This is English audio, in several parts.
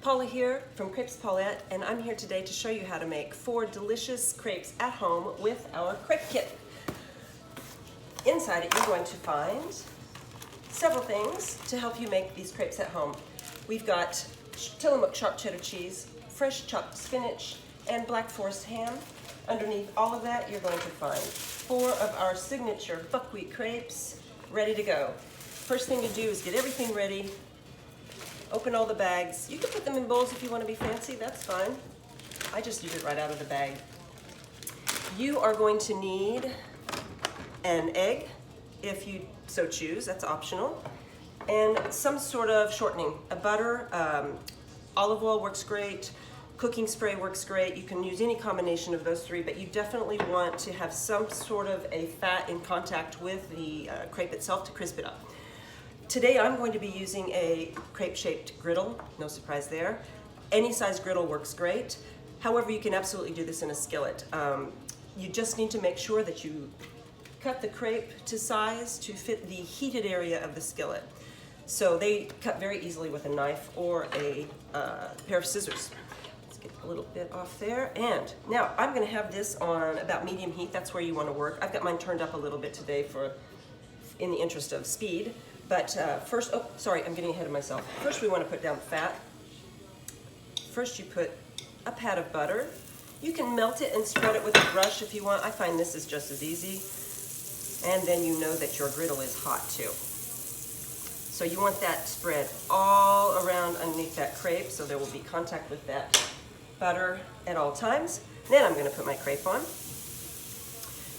Paula here from Crêpes Paulette, and I'm here today to show you how to make 4 delicious crepes at home with our crepe kit. Inside it you're going to find several things to help you make these crepes at home. We've got Tillamook sharp cheddar cheese, fresh chopped spinach, and Black Forest ham. Underneath all of that you're going to find 4 of our signature buckwheat crepes ready to go. First thing to do is get everything ready. Open all the bags. You can put them in bowls if you want to be fancy, that's fine. I just use it right out of the bag. You are going to need an egg, if you so choose, that's optional, and some sort of shortening. A butter, olive oil works great, cooking spray works great. You can use any combination of those 3, but you definitely want to have some sort of a fat in contact with the crepe itself to crisp it up. Today I'm going to be using a crepe-shaped griddle, no surprise there. Any size griddle works great. However, you can absolutely do this in a skillet. You just need to make sure that you cut the crepe to size to fit the heated area of the skillet. So they cut very easily with a knife or a pair of scissors. Let's get a little bit off there. And now I'm going to have this on about medium heat. That's where you want to work. I've got mine turned up a little bit today in the interest of speed. But first, oh, sorry, I'm getting ahead of myself. First we want to put down fat. First you put a pat of butter. You can melt it and spread it with a brush if you want. I find this is just as easy. And then you know that your griddle is hot too. So you want that spread all around underneath that crepe so there will be contact with that butter at all times. Then I'm going to put my crepe on.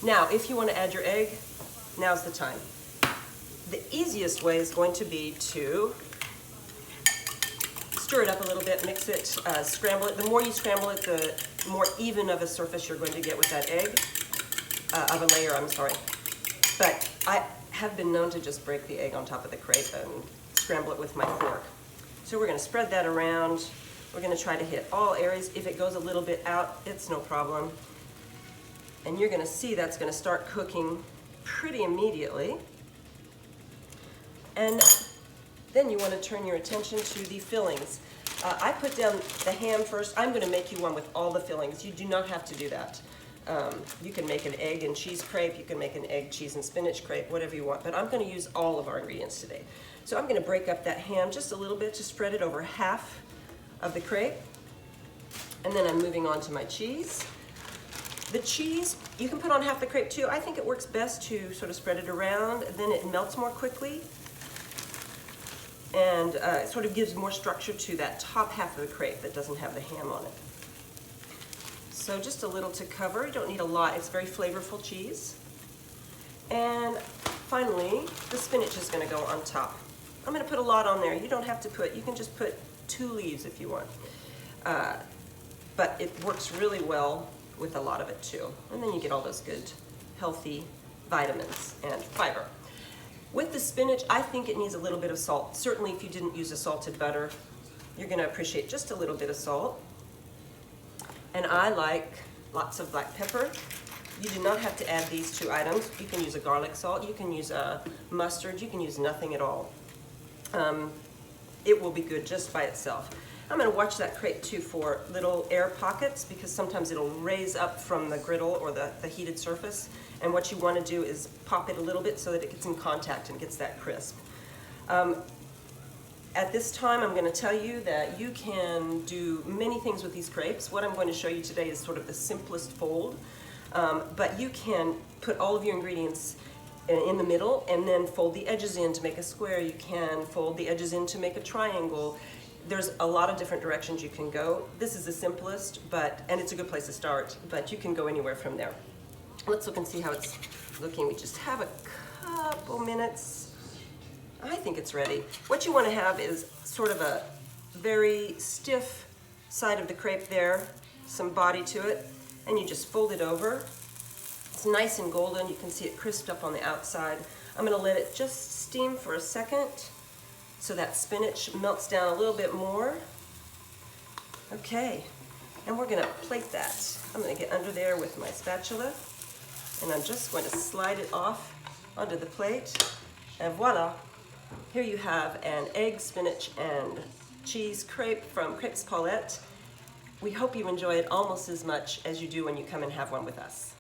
Now, if you want to add your egg, now's the time. The easiest way is going to be to stir it up a little bit, mix it, scramble it. The more you scramble it, the more even of a surface you're going to get with that egg, of a layer, I'm sorry. But I have been known to just break the egg on top of the crepe and scramble it with my fork. So we're going to spread that around. We're going to try to hit all areas. If it goes a little bit out, it's no problem. And you're going to see that's going to start cooking pretty immediately. And then you want to turn your attention to the fillings. I put down the ham first. I'm going to make you one with all the fillings. You do not have to do that. You can make an egg and cheese crepe. You can make an egg, cheese, and spinach crepe, whatever you want. But I'm going to use all of our ingredients today. So I'm going to break up that ham just a little bit to spread it over half of the crepe. And then I'm moving on to my cheese. The cheese, you can put on half the crepe too. I think it works best to sort of spread it around, then it melts more quickly. And it sort of gives more structure to that top half of the crepe that doesn't have the ham on it. So just a little to cover. You don't need a lot. It's very flavorful cheese. And finally, the spinach is going to go on top. I'm going to put a lot on there. You don't have to put, you can just put 2 leaves if you want. But it works really well with a lot of it too. And then you get all those good, healthy vitamins and fiber. With the spinach, I think it needs a little bit of salt. Certainly if you didn't use a salted butter, you're going to appreciate just a little bit of salt. And I like lots of black pepper. You do not have to add these 2 items. You can use a garlic salt, you can use a mustard, you can use nothing at all. It will be good just by itself. I'm going to watch that crepe too for little air pockets because sometimes it'll raise up from the griddle or the heated surface. And what you want to do is pop it a little bit so that it gets in contact and gets that crisp. At this time, I'm going to tell you that you can do many things with these crepes. What I'm going to show you today is sort of the simplest fold, but you can put all of your ingredients in the middle and then fold the edges in to make a square. You can fold the edges in to make a triangle. There's a lot of different directions you can go. This is the simplest, and it's a good place to start, but you can go anywhere from there. Let's look and see how it's looking. We just have a couple minutes. I think it's ready. What you want to have is sort of a very stiff side of the crepe there, some body to it, and you just fold it over. It's nice and golden. You can see it crisped up on the outside. I'm going to let it just steam for a second so that spinach melts down a little bit more. Okay, and we're going to plate that. I'm going to get under there with my spatula. And I'm just going to slide it off onto the plate. And voila, here you have an egg, spinach, and cheese crepe from Crêpes Paulette. We hope you enjoy it almost as much as you do when you come and have one with us.